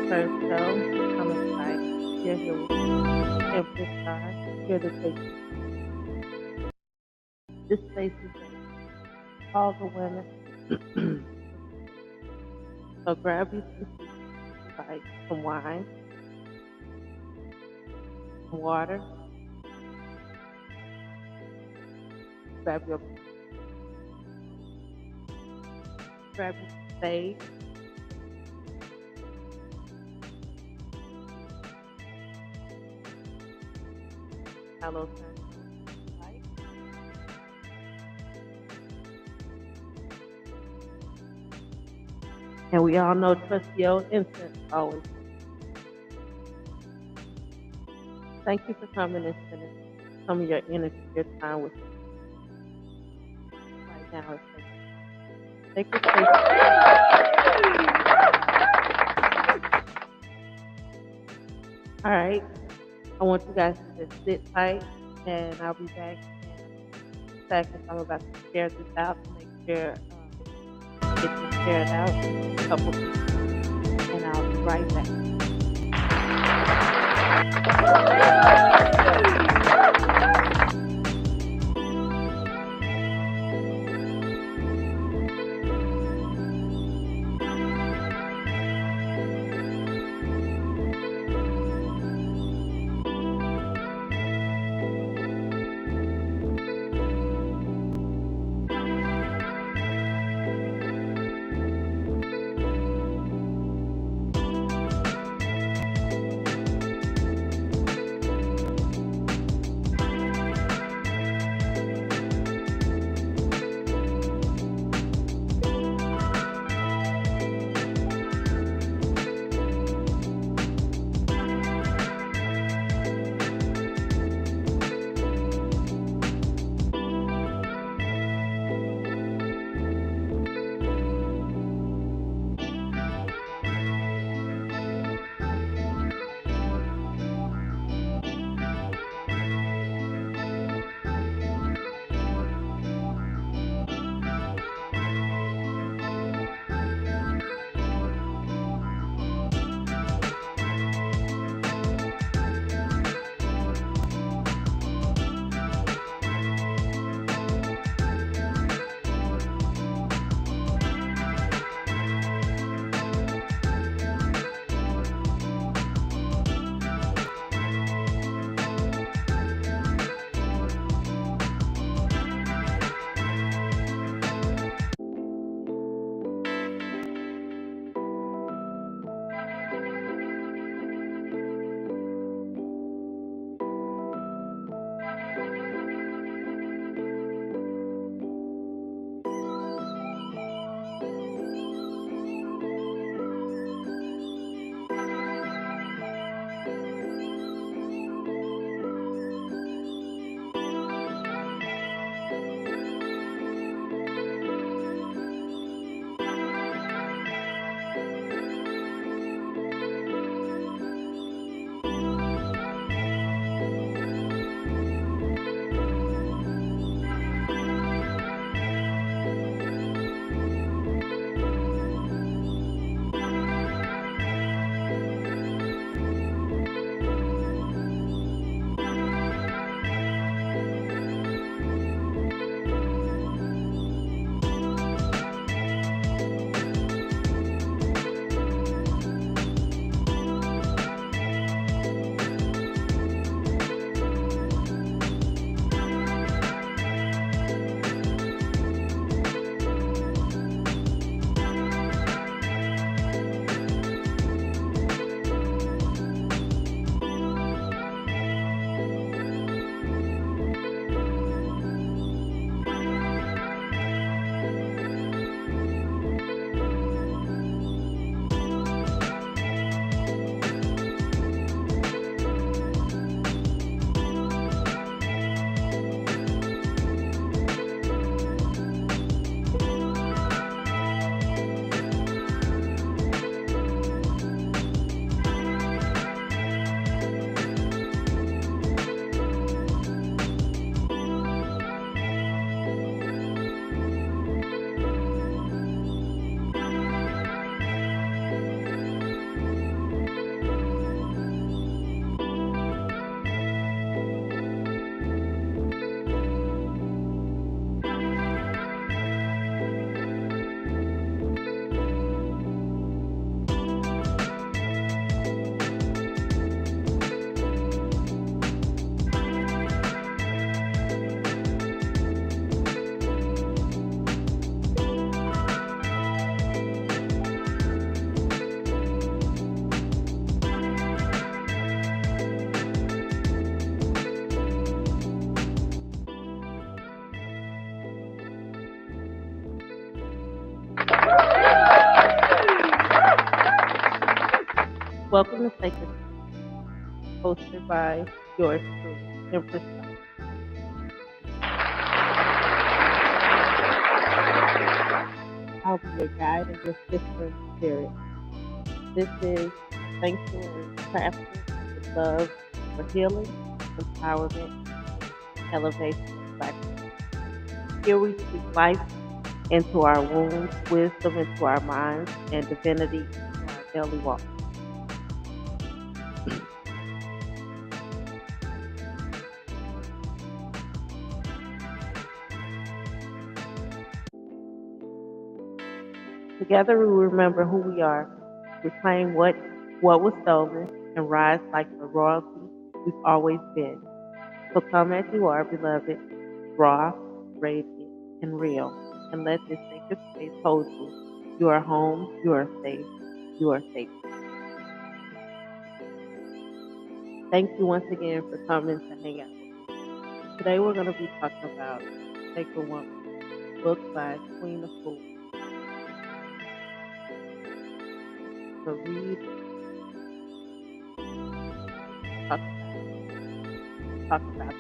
first show. I'm excited. You're here with Empress God, here to take this space is for all the women. So grab you some tea, like some wine, some water, grab your grab your sage, aloe light, and we all know trusty old incense always. Thank you for coming and spending some of your energy, your time with me right now. Take your space. All right. I want you guys to just sit tight, and I'll be back in a second. I'm about to share this out to make sure get this shared out to a couple people, and I'll be right back. Welcome to Sacred, hosted by yours truly, Empress. I'll be your guide and your sister in spirit. This is Sanctuary Crafted with Love for Healing, Empowerment, and Elevation of Black people. Here we speak life into our wombs, wisdom into our minds, and divinity into our daily walk. Together we remember who we are, reclaim what was stolen, and rise like the royalty we've always been. So come as you are, beloved, raw, radiant, and real, and let this sacred space hold you. You are home, you are safe, you are safe. Thank you once again for coming to hang out. Today we're going to be talking about Sacred Woman, book by Queen of Fools. So read, talk about it.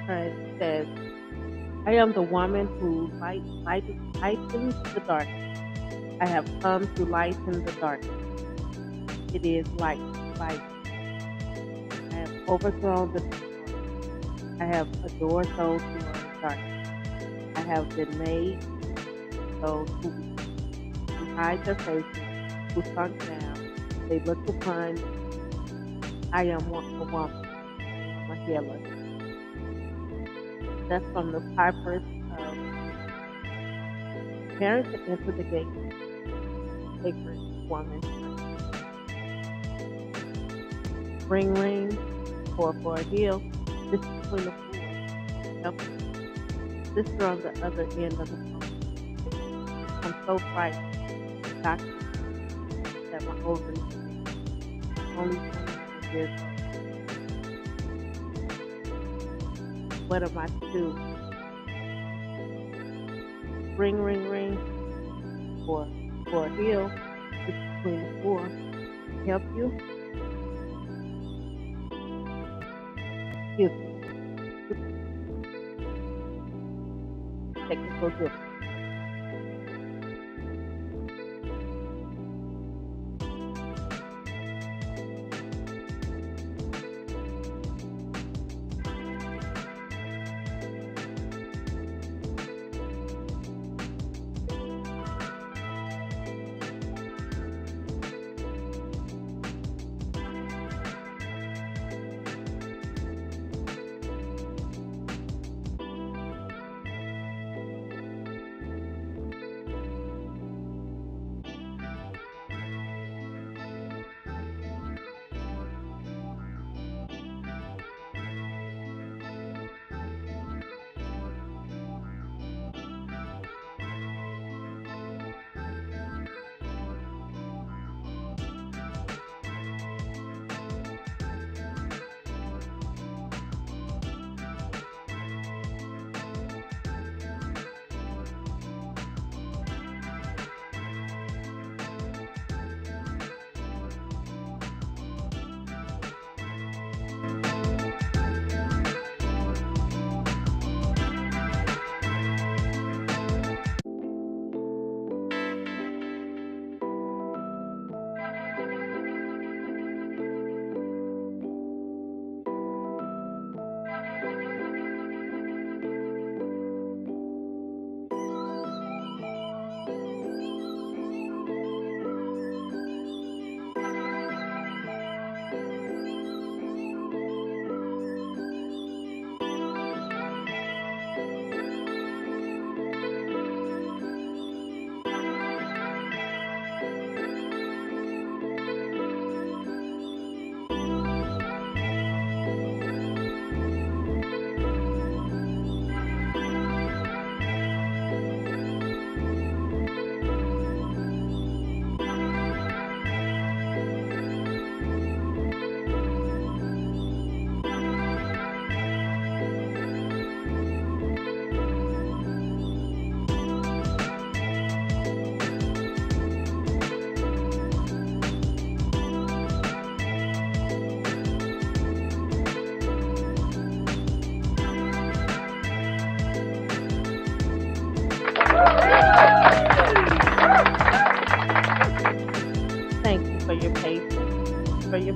It says, I am the woman who lightens the darkness. I have come to lighten the darkness. It is light. I have overthrown the darkness. I have adored those who are in darkness. I have been made those who hide their faces, who sunk down. They looked upon, I am a woman, I am a healer. That's from the Piper's Parents to enter the gate, sacred woman. Ring, ring, for a deal. This is Queen of Fools. Help me. Sister on the other end of the phone. I'm so frightened. Doctor, that my ovaries are only 20 years old. What am I to do? Ring, ring, ring, for a deal. This is Queen of Fools. Help you? Excuse me. Technical difficulty.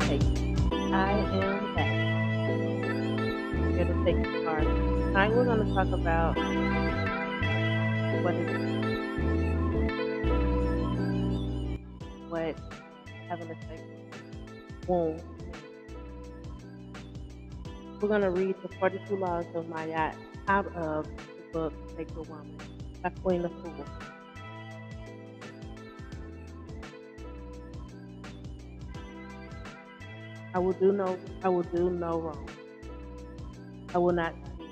meditation. I am back here to take the part. Tonight we're going to talk about what is what having a sacred womb means. We're going to read the 42 Laws of Mayat out of the book Sacred Woman by Queen of Fool. I will do no wrong. I will not steal.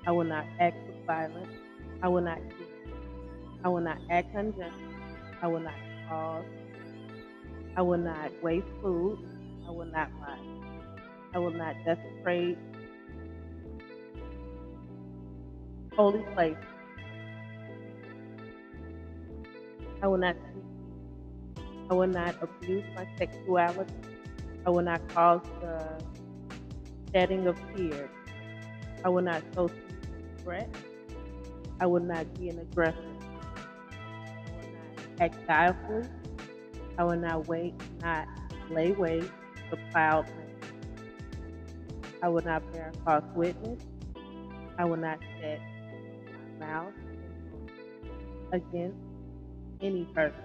I will not act with violence. I will not kill. I will not act unjust. I will not cause. I will not waste food. I will not lie. I will not desecrate holy places. I will not cheat. I will not abuse my sexuality. I will not cause the shedding of tears. I will not sow threat. I will not be an aggressor. I will not act guilefully. I will not lay waste to plowed land. I will not bear false witness. I will not set my mouth against any person.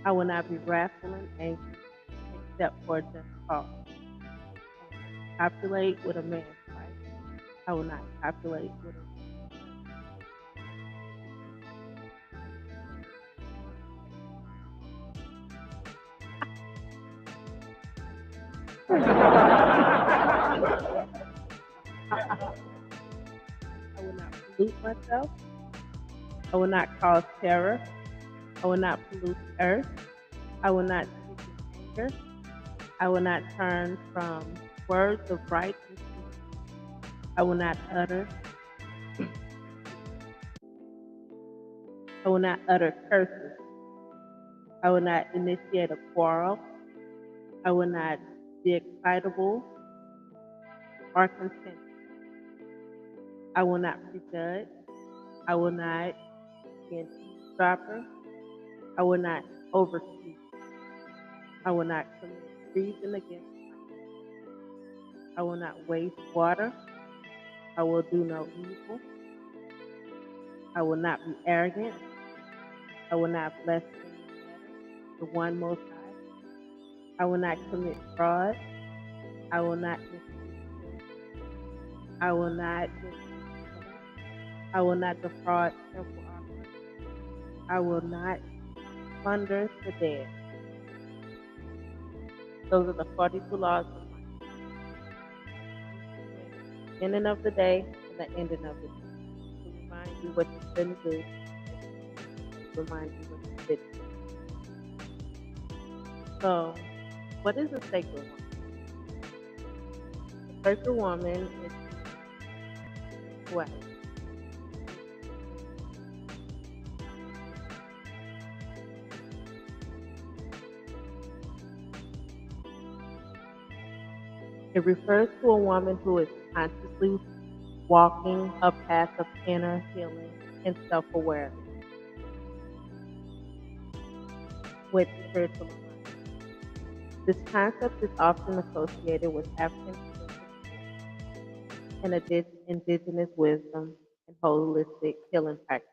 I will not be wrathful and angry except for just cause. I will not copulate with a man's wife. I will not copulate with I will not pollute myself. I will not cause terror. I will not pollute the earth. I will not speak in anger. I will not turn from words of righteousness. I will not utter. I will not utter curses. I will not initiate a quarrel. I will not be excitable or contentious. I will not prejudge. I will not be an eavesdropper. I will not overspeak. I will not commit treason against my neighbor. I will not waste water. I will do no evil. I will not be arrogant. I will not blaspheme the one most high. I will not commit fraud. I will not mislead. I will not mislead. I will not defraud temple offerings. I will not plunder the dead. Those are the 42 laws of life. The beginning of the day and the ending of the day. To remind you what you shouldn't do. To remind you what you didn't do. So, what is a sacred woman? A sacred woman is what? It refers to a woman who is consciously walking a path of inner healing and self-awareness with spiritual alignment. This concept is often associated with African and indigenous wisdom and holistic healing practices.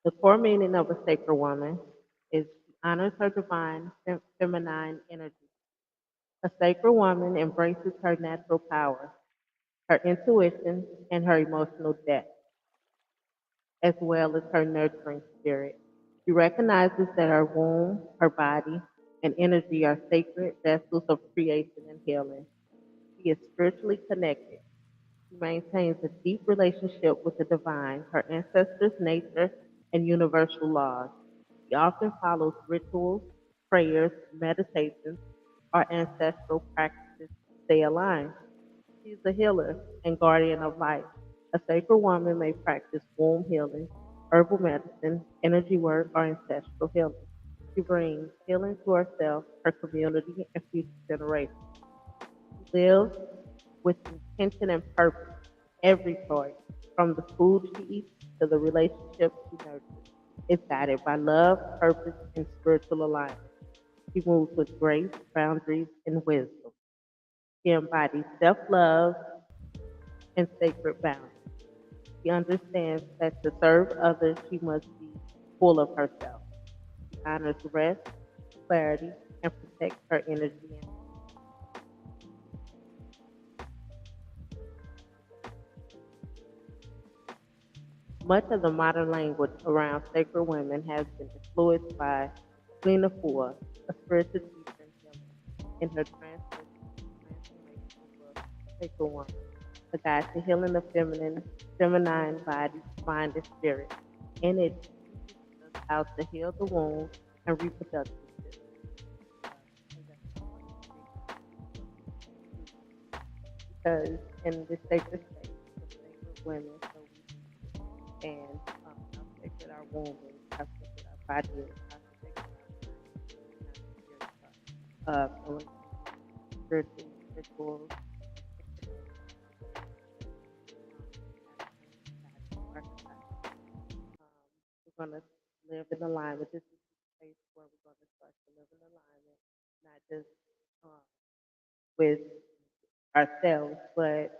The core meaning of a sacred woman is she honors her divine feminine energy. A sacred woman embraces her natural power, her intuition, and her emotional depth, as well as her nurturing spirit. She recognizes that her womb, her body, and energy are sacred vessels of creation and healing. She is spiritually connected. She maintains a deep relationship with the divine, her ancestors, nature, and universal laws. She often follows rituals, prayers, meditations, or ancestral practices to stay aligned. She is a healer and guardian of life. A sacred woman may practice womb healing, herbal medicine, energy work, or ancestral healing. She brings healing to herself, her community, and future generations. She lives with intention and purpose. Every choice, from the food she eats to the relationships she nurtures, is guided by love, purpose, and spiritual alignment. She moves with grace, boundaries, and wisdom. She embodies self love and sacred boundaries. She understands that to serve others, she must be full of herself. She honors rest, clarity, and protects her energy. And much of the modern language around sacred women has been influenced by Lena Fua, a spiritual teacher and healer, in her transformational book, Sacred Woman, a guide to healing the feminine body, mind, and spirit. In it teaches us how to heal the womb and reproductive system. And that's why I wanted to read because in the sacred space, the sacred women, so we and how sacred our womb is, how sacred our body is, how sacred our mind is, and our spirit are. And when spiritual rituals, we're going to live in alignment. This is the space where we're going to start to live in alignment, not just um, with ourselves, but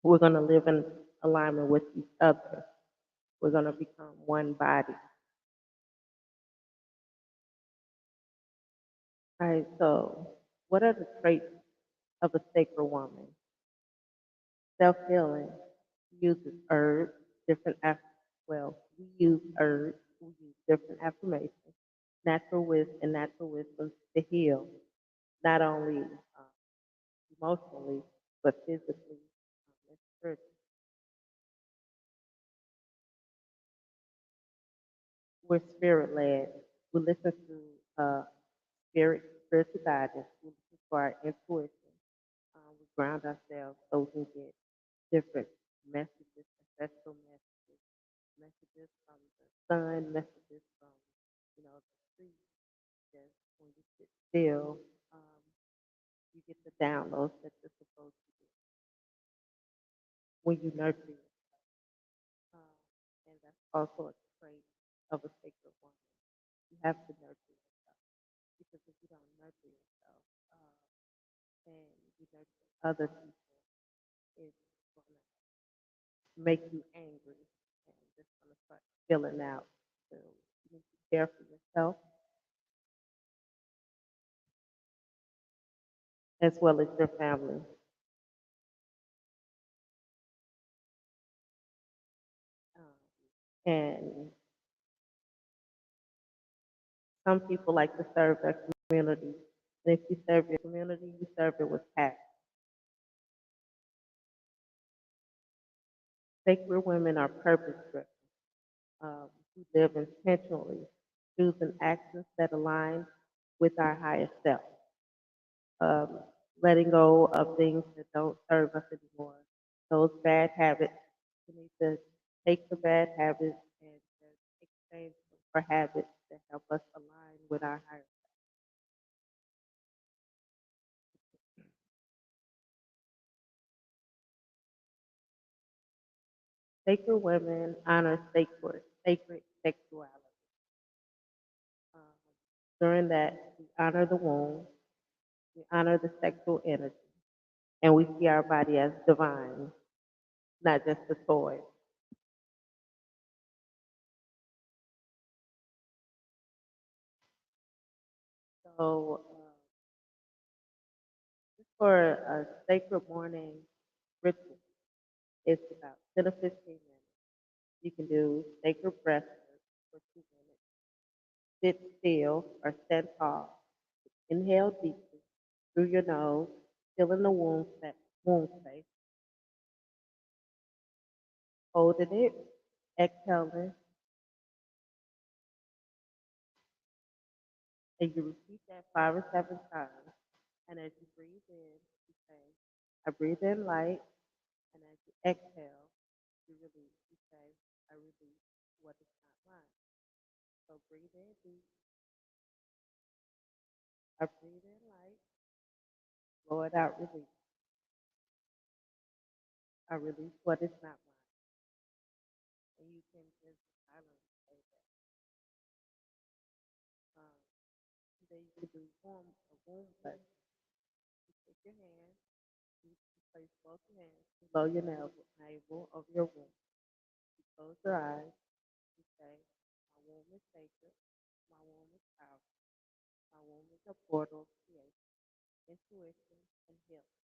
we're going to live in alignment with each other. We're going to become one body. All right, so what are the traits of a sacred woman? Self healing uses herbs, we use herbs, we use different affirmations, natural wisdom to heal, not only emotionally, but physically and spiritually. We're spirit led. We listen to spiritual guidance. We listen to our intuition. We ground ourselves so we can get different messages, ancestral messages, messages from the sun, messages from the trees. Just when you sit still, um, you get the downloads that you're supposed to get when you nurture yourself. Um, and that's also a trait of a sacred woman. You have to nurture yourself because if you don't nurture yourself and you nurture other people, it's going to make you angry and it's going to start spilling out. So you need to care for yourself as well as your family. And some people like to serve their community. And if you serve your community, you serve it with passion. Sacred women are purpose driven, who live intentionally, choosing actions that align with our higher self, um, letting go of things that don't serve us anymore. Those bad habits, we need to take the bad habits and just exchange them for habits that help us align with our higher. Sacred women honor sacred sexuality. Um, During that, we honor the womb, we honor the sexual energy, and we see our body as divine, not just a toy. So, for a sacred morning ritual, it's about 10 to 15 minutes. You can do sacred breath work for 2 minutes. Sit still or stand tall. Inhale deeply through your nose, filling the womb space. Holding it, exhaling, and you repeat that 5 or 7 times. And as you breathe in, you say, I breathe in light. And as you exhale, you release. You say, I release what is not mine. So breathe in deep. I breathe in light. Blow it out, release. I release what is not mine. And you can just silently say that we do warm a womb blessing. You take your hand, you place both your hands below your navel of your womb. You close your eyes. You say, "My womb is sacred. My womb is powerful. My womb is a portal of creation, intuition, and healing.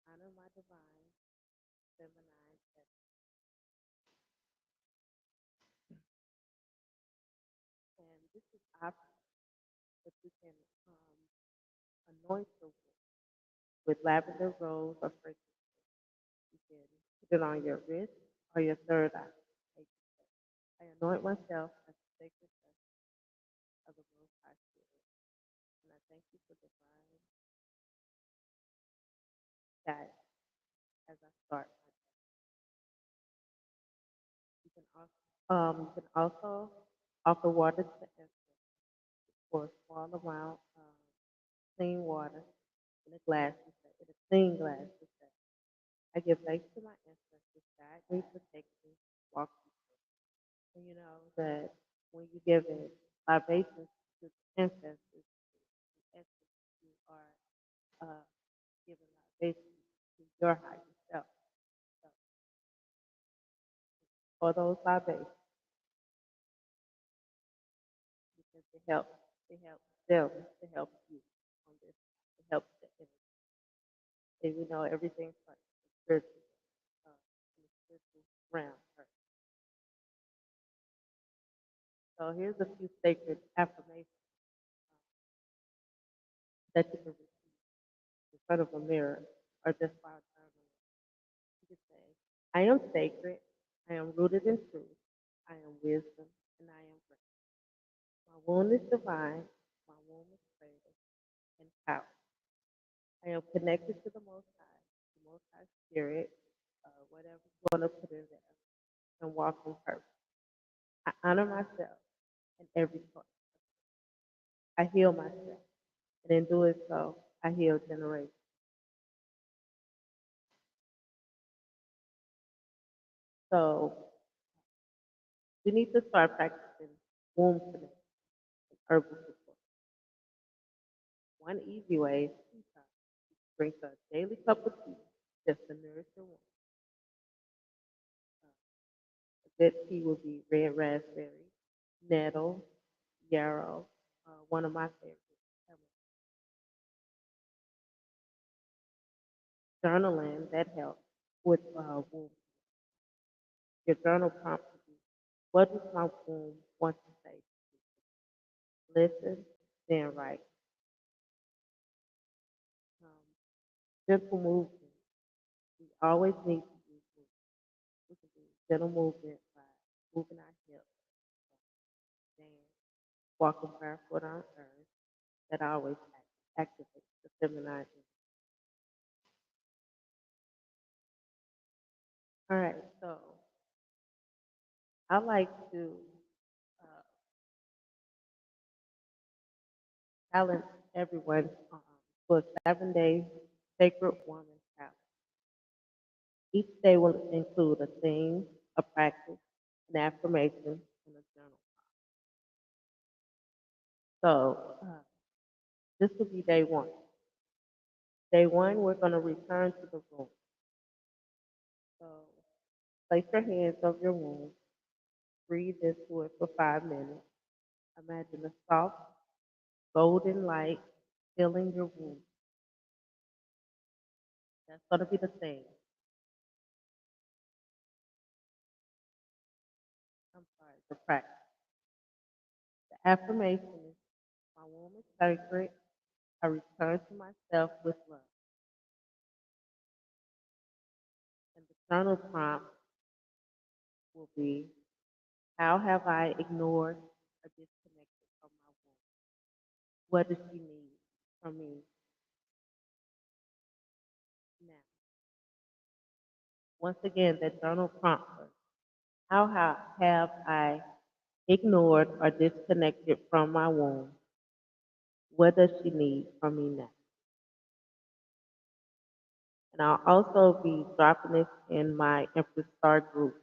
Honor my divine feminine essence." And this is optional, but you can anoint your womb with lavender rose or fragrance. You can put it on your wrist or your third eye. I anoint myself as a sacred vessel of the Most High Spirit, and I thank you for divine guidance as I start my day. You can also offer water to Empress for a small amount of clean water in a glass. In a clean glass. I give thanks to my ancestors, guide me, protect me, walk me. And you know that when you give it libations to the ancestors, in essence, you are giving libations to your higher self. So for those libations, because it helps them to help you on this. It helps the energy. And we know everything starts in the spiritual realm first. So here's a few sacred affirmations that you can repeat in front of a mirror or just while journaling. You can say, "I am sacred. I am rooted in truth. I am wisdom, and I am grace. My womb is divine. My womb is greater and power. I am connected to the Most High Spirit, whatever you want to put in there, and walk in purpose. I honor myself in every choice. I heal myself, and in doing so, I heal generations." So we need to start practicing womb connection and herbal support. One easy way is tea time. Drink a daily cup of tea just to nourish your womb. A good tea would be red raspberry, nettle, yarrow, one of my favorites. Journaling that helps with womb. Your journal prompt would be, "What does my womb want to say?" Listen, then write. Um, Simple movement. We always need to use movement. We can do gentle movement by moving our hips, dance, walking barefoot on earth. That always activates the feminine energy. All right, so I like to uh, challenge everyone for a 7 day sacred woman challenge. Each day will include a theme, a practice, an affirmation, and a journal. So this will be day one. Day one, we're going to return to the room. So place your hands over your womb, breathe into it for 5 minutes. Imagine a soft, golden light filling your womb. That's going to be the thing. I'm sorry, the practice. The affirmation is, "My womb is sacred. I return to myself with love." And the journal prompt will be, "How have I ignored or disconnected from my womb? What does she need from me now?" Once again, that journal prompt was, "Have I ignored or disconnected from my womb? What does she need from me now?" And I'll also be dropping this in my Empress Star group.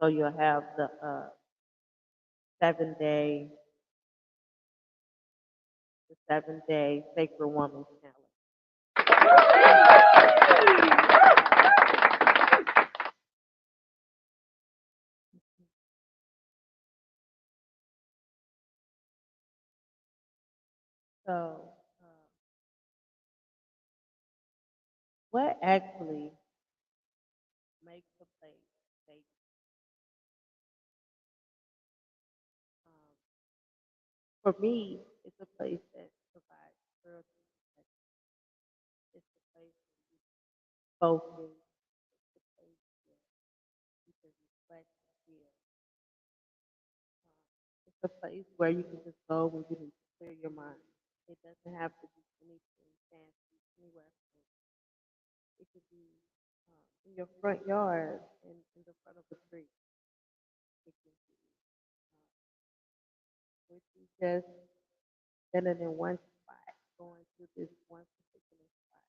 So you'll have the 7 day the 7-day Sacred Woman Challenge. So, what actually makes a place safe? Um, for me, it's a place that provides spiritual protection. It's a place where you focus. It's a place where you can reflect and feel. It's a place where you can just go when you need to clear your mind. It doesn't have to be anything fancy, anywhere. It could be in your front yard, in the front of a tree. It could be with you just standing in one spot, going to this one particular spot,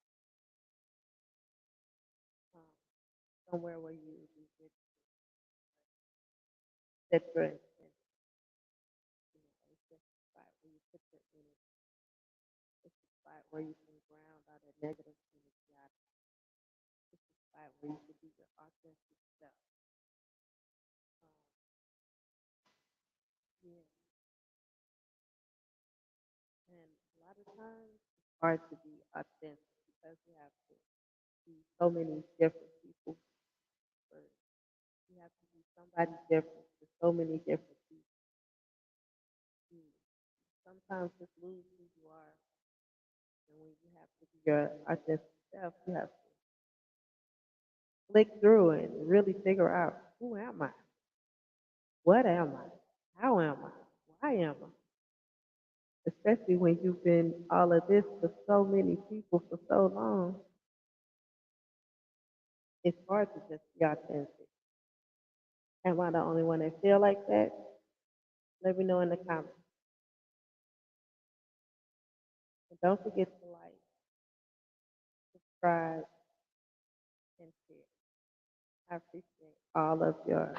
um, somewhere where you get set your intention. It's just a spot where you put your energy. It's a spot where you can ground all that negative energy out. It's a spot where you can be your authentic self. Um, yeah, and a lot of times it's hard to be authentic because you have to be so many different people. Or you have to be somebody different for so many different people. You sometimes just lose who you are, and when you have to be your authentic self, you have to flick through it and really figure out who am I, what am I, how am I, why am I. Especially when you've been all of this for so many people for so long, it's hard to just be authentic. Am I the only one that feel like that? Let me know in the comments. And don't forget to like, subscribe, and share. I appreciate all of your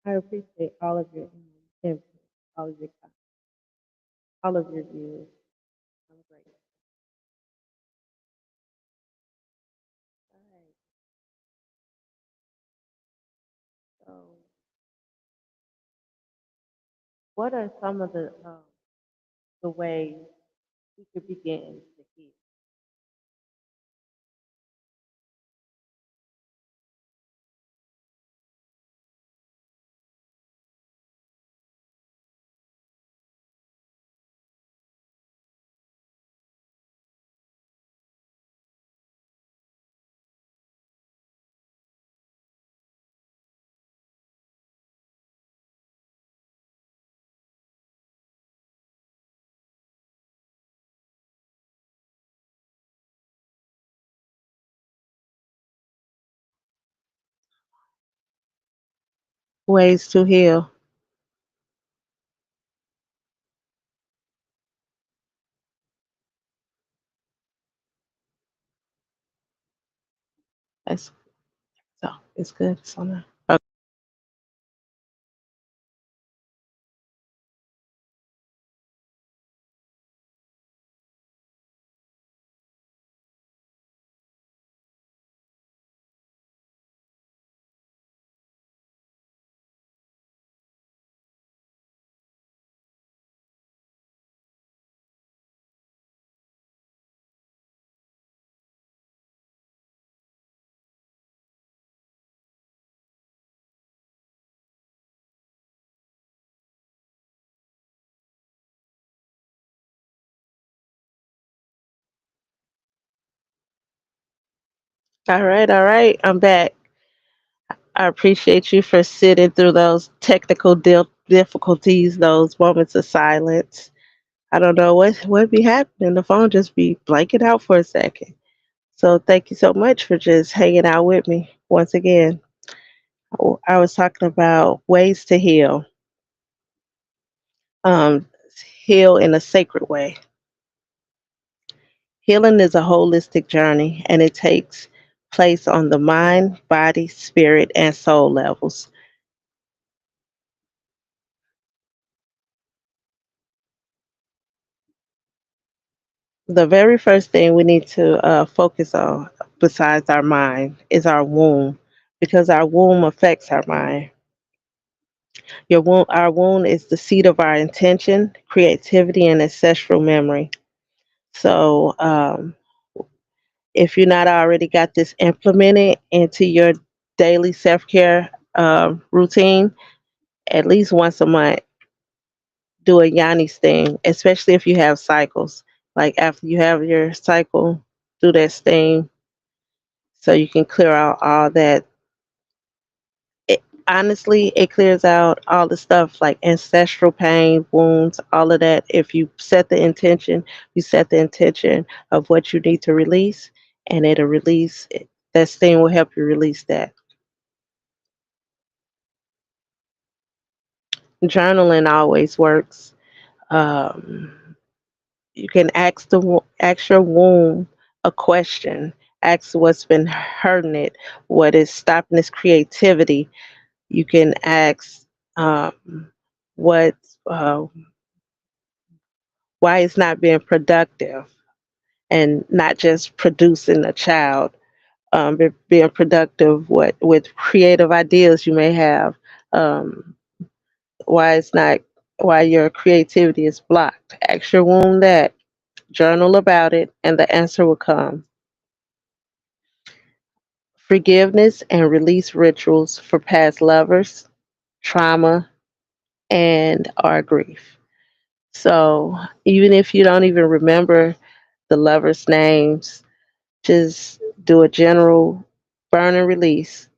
I appreciate all of your input, all of your all of your views. I'm grateful. All right. So, what are some of the ways we could begin to heal? Ways to heal. That's so it's good. It's on there. Okay. All right, all right. I'm back. I appreciate you for sitting through those technical difficulties, those moments of silence. I don't know what be happening. The phone just be blanking out for a second. So thank you so much for just hanging out with me once again. I was talking about ways to heal, um, heal in a sacred way. Healing is a holistic journey, and it takes place on the mind, body, spirit, and soul levels. The very first thing we need to focus on, besides our mind, is our womb, because our womb affects our mind. Our womb is the seat of our intention, creativity, and ancestral memory. So, if you're not already got this implemented into your daily self care routine, at least once a month, do a yoni steam, especially if you have cycles. Like after you have your cycle, do that steam so you can clear out all that. Honestly, it clears out all the stuff like ancestral pain, wounds, all of that. If you set the intention, you set the intention of what you need to release, and it'll release it. That steam will help you release that. Journaling always works. Um, you can ask your womb a question. Ask what's been hurting it, what is stopping its creativity. You can ask what uh, why it's not being productive and not just producing a child. Being productive, what with creative ideas you may have. Um, why it's not why your creativity is blocked. Ask your womb that. Journal about it, and the answer will come. Forgiveness and release rituals for past lovers, trauma, and our grief. So even if you don't even remember the lovers' names, just do a general burn and release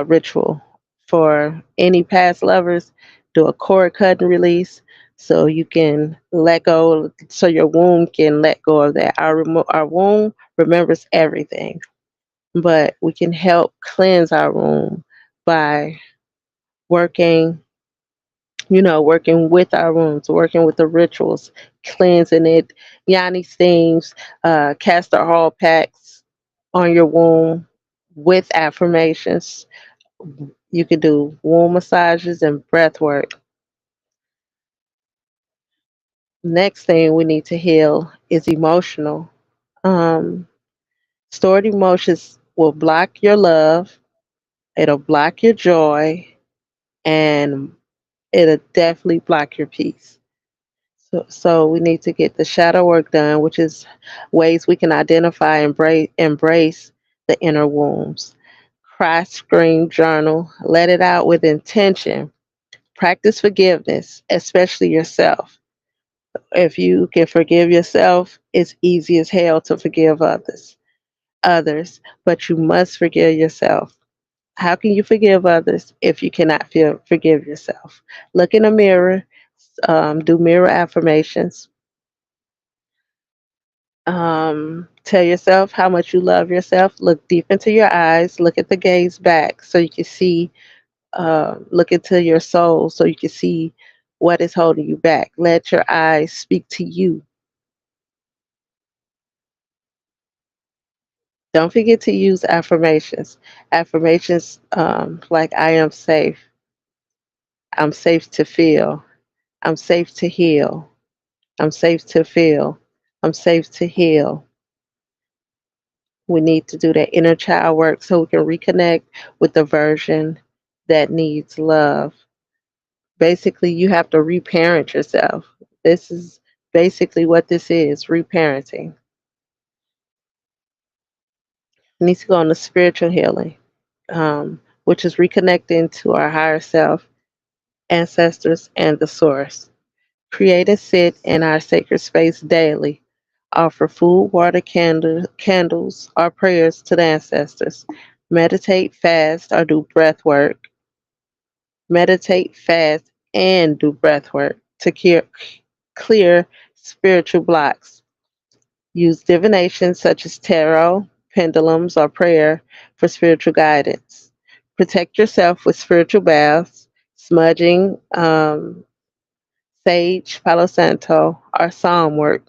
ritual for any past lovers. Do a cord cut and release so you can let go, so your womb can let go of that. Our womb remembers everything, but we can help cleanse our womb by working, working with our wounds, working with the rituals, cleansing it, yoni steams, castor oil packs on your womb with affirmations. You could do womb massages and breath work. Next thing we need to heal is emotional. Um, Stored emotions will block your love, it'll block your joy, and it'll definitely block your peace. So we need to get the shadow work done, which is ways we can identify and embrace the inner wounds. Cry, scream, journal, let it out with intention. Practice forgiveness, especially yourself. If you can forgive yourself, it's easy as hell to forgive others, but you must forgive yourself. How can you forgive others if you cannot forgive yourself? Look in a mirror, do mirror affirmations. Tell yourself how much you love yourself. Look deep into your eyes. Look at the gaze back so you can see. Look into your soul so you can see what is holding you back. Let your eyes speak to you. Don't forget to use affirmations. Affirmations like I am safe. I'm safe to feel. I'm safe to heal. I'm safe to feel. I'm safe to heal. We need to do that inner child work so we can reconnect with the version that needs love. Basically, you have to reparent yourself. This is basically what this is, reparenting. We need to go on to spiritual healing, which is reconnecting to our higher self, ancestors, and the source. Create and sit in our sacred space daily. Offer food, water, candles, or prayers to the ancestors. Meditate, fast, or do breath work. Meditate, fast, and do breath work to clear spiritual blocks. Use divination such as tarot, pendulums, or prayer for spiritual guidance. Protect yourself with spiritual baths, smudging, sage, palo santo, or psalm work.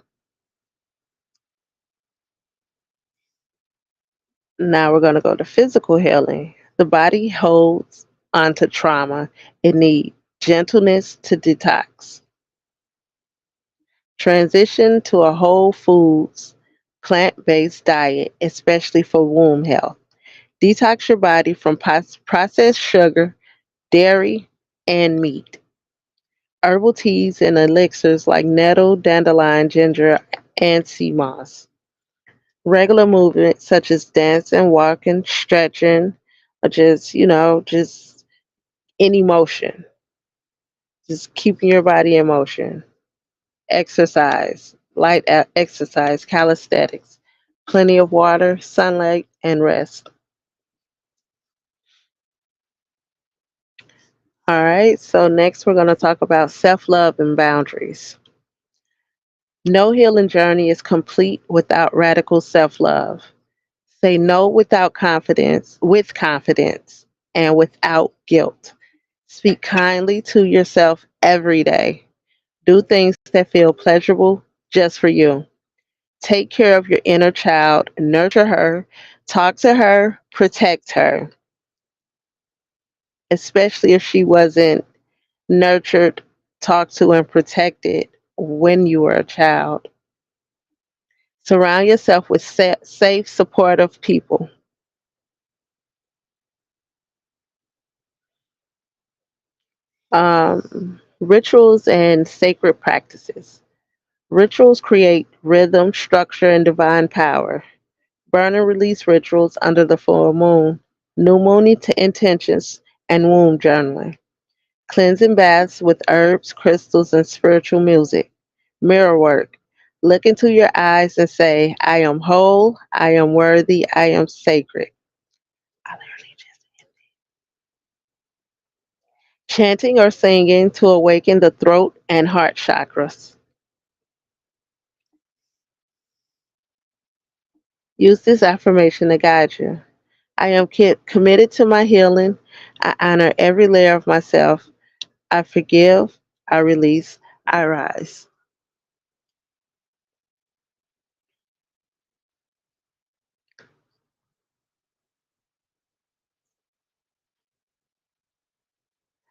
Now we're going to go to physical healing. The body holds onto trauma. It needs gentleness to detox. Transition to a whole foods, plant based diet, especially for womb health. Detox your body from processed sugar, dairy, and meat. Herbal teas and elixirs like nettle, dandelion, ginger, and sea moss. Regular movement such as dancing, walking, stretching, or just, just any motion. Just keeping your body in motion. Exercise, light exercise, calisthenics, plenty of water, sunlight, and rest. All right, so next we're going to talk about self love and boundaries. No healing journey is complete without radical self love. Say no with confidence, and without guilt. Speak kindly to yourself every day. Do things that feel pleasurable just for you. Take care of your inner child, nurture her, talk to her, protect her, especially if she wasn't nurtured, talked to, and protected when you were a child. Surround yourself with safe, supportive people. Rituals and sacred practices. Rituals create rhythm, structure, and divine power. Burn and release rituals under the full moon, new moon intentions, and womb journaling. Cleansing baths with herbs, crystals, and spiritual music. Mirror work. Look into your eyes and say, I am whole, I am worthy, I am sacred. I literally just chanting or singing to awaken the throat and heart chakras. Use this affirmation to guide you. I am committed to my healing. I honor every layer of myself. I forgive, I release, I rise.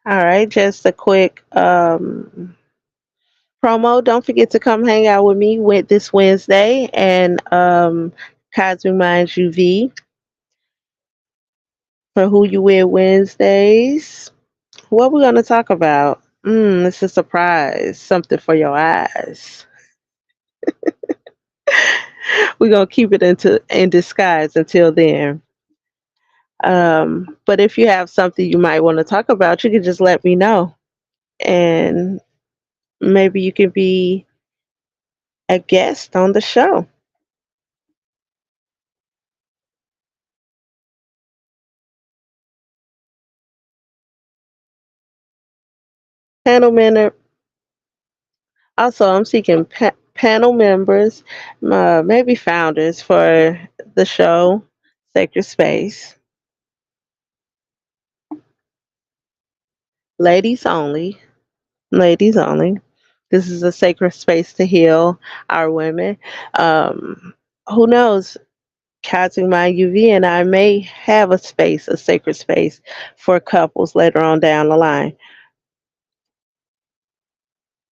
All right, just a quick promo. Don't forget to come hang out with me with this Wednesday and Cosmic Minds UV for Who You With Wednesdays. What we're gonna talk about? It's a surprise, something for your eyes. We're gonna keep it in disguise until then. But if you have something you might want to talk about, you can just let me know, and maybe you can be a guest on the show. Panel member. Also, I'm seeking panel members, maybe founders for the show, Sacred Space. Ladies only. Ladies only. This is a sacred space to heal our women. Who knows? Catching my UV and I may have a sacred space for couples later on down the line.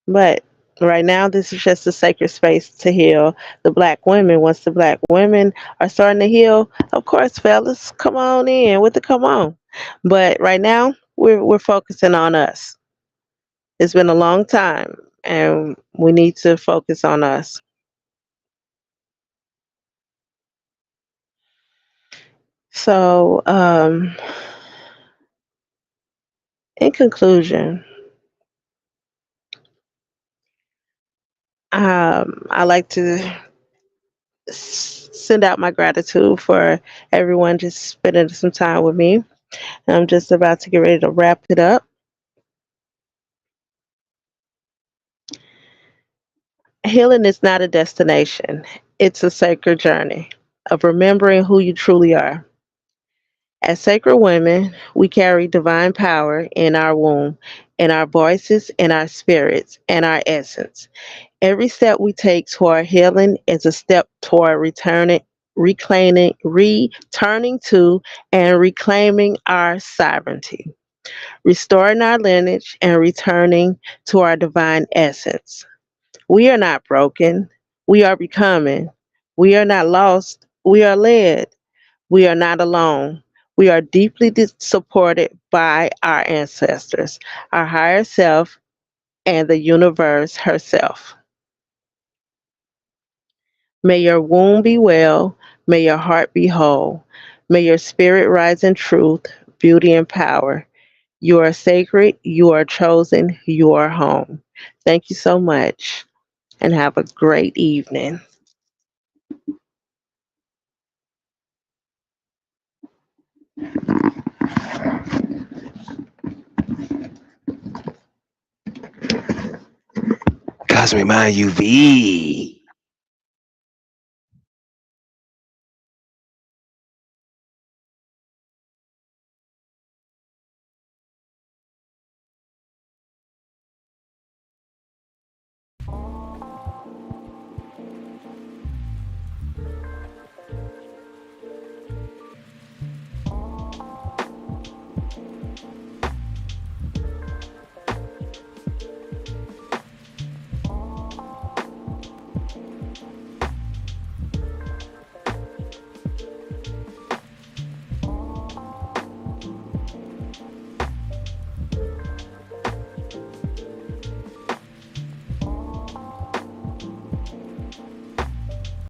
But right now, this is just a sacred space to heal the black women. Once the black women are starting to heal, of course, fellas, come on in with the come on. But right now, we're focusing on us. It's been a long time, and we need to focus on us. So, in conclusion, I like to send out my gratitude for everyone just spending some time with me. I'm just about to get ready to wrap it up. Healing is not a destination, it's a sacred journey of remembering who you truly are. As sacred women, we carry divine power in our womb, in our voices, in our spirits, and our essence. Every step we take toward healing is a step toward returning to, and reclaiming our sovereignty, restoring our lineage, and returning to our divine essence. We are not broken. We are becoming. We are not lost. We are led. We are not alone. We are deeply supported by our ancestors, our higher self, and the universe herself. May your womb be well. May your heart be whole. May your spirit rise in truth, beauty, and power. You are sacred. You are chosen. You are home. Thank you so much and have a great evening. Cosmic Mind UV.